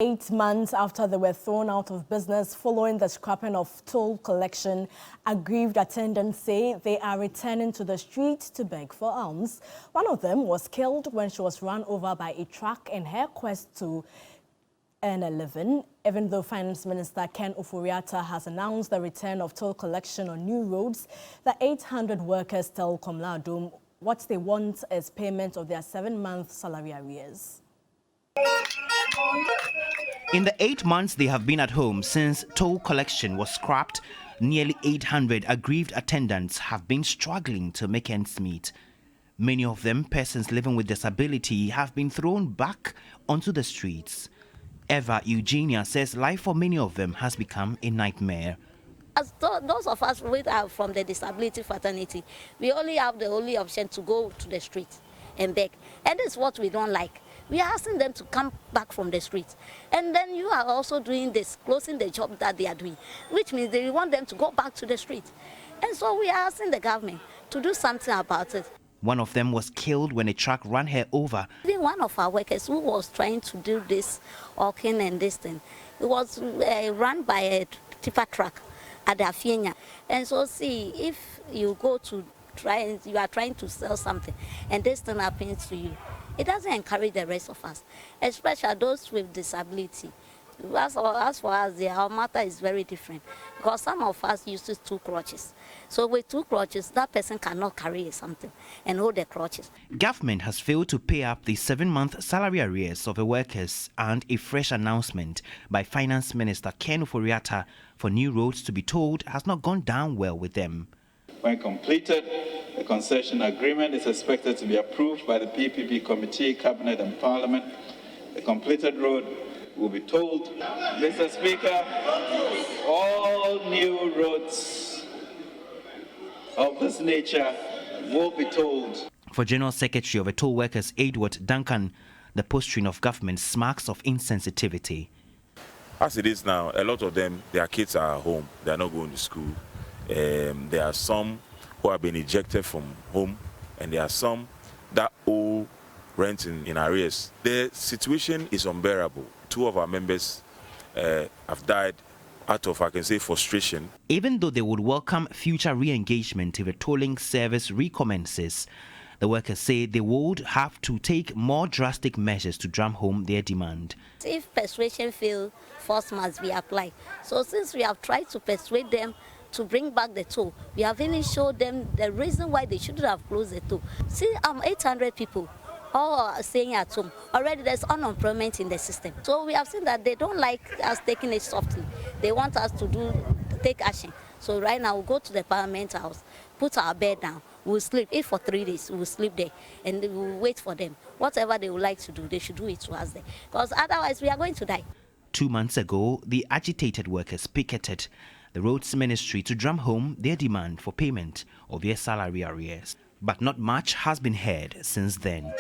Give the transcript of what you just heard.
8 months after they were thrown out of business following the scrapping of toll collection, aggrieved attendants say they are returning to the street to beg for alms. One of them was killed when she was run over by a truck in her quest to earn a living. Even though Finance Minister Ken Ofori-Atta has announced the return of toll collection on new roads, the 800 workers tell Komladum what they want is payment of their 7-month salary arrears. In the 8 months they have been at home since toll collection was scrapped, nearly 800 aggrieved attendants have been struggling to make ends meet. Many of them, persons living with disability, have been thrown back onto the streets. Eva Eugenia says life for many of them has become a nightmare. As those of us who are from the disability fraternity, we only have the only option to go to the street and beg. And that's what we don't like. We are asking them to come back from the streets. And then you are also doing this, closing the job that they are doing, which means they want them to go back to the street. And so we are asking the government to do something about it. One of them was killed when a truck ran her over. Even one of our workers who was trying to do this hawking and this thing, it was run by a tipper truck at the Afienya. And so see, if you go to you are trying to sell something and this thing happens to you, it doesn't encourage the rest of us, especially those with disability. As for us, our matter is very different because some of us use 2 crutches. So with 2 crutches, that person cannot carry something and hold the crutches. Government has failed to pay up the 7-month salary arrears of the workers, and a fresh announcement by Finance Minister Ken Ofori-Atta for new roads to be tolled has not gone down well with them. When completed, the concession agreement is expected to be approved by the PPP Committee, Cabinet and Parliament. The completed road will be tolled. Mr. Speaker, all new roads of this nature will be tolled. For General Secretary of the Toll Workers, Edward Duncan, the posturing of government smacks of insensitivity. As it is now, a lot of them, their kids are at home. They are not going to school. There are some who have been ejected from home, and there are some that owe rent in arrears. The situation is unbearable. 2 of our members have died out of, I can say, frustration. Even though they would welcome future re-engagement if the tolling service recommences, the workers say they would have to take more drastic measures to drum home their demand. If persuasion fails, force must be applied. So since we have tried to persuade them to bring back the toll, we have even showed them the reason why they shouldn't have closed the toll. See, 800 people all are staying at home. Already there's unemployment in the system. So we have seen that they don't like us taking it softly. They want us to take action. So right now we'll go to the Parliament House, put our bed down, we'll sleep. If for 3 days, we'll sleep there and we'll wait for them. Whatever they would like to do, they should do it to us there. Because otherwise we are going to die. 2 months ago, the agitated workers picketed the Roads Ministry to drum home their demand for payment of their salary arrears. But not much has been heard since then.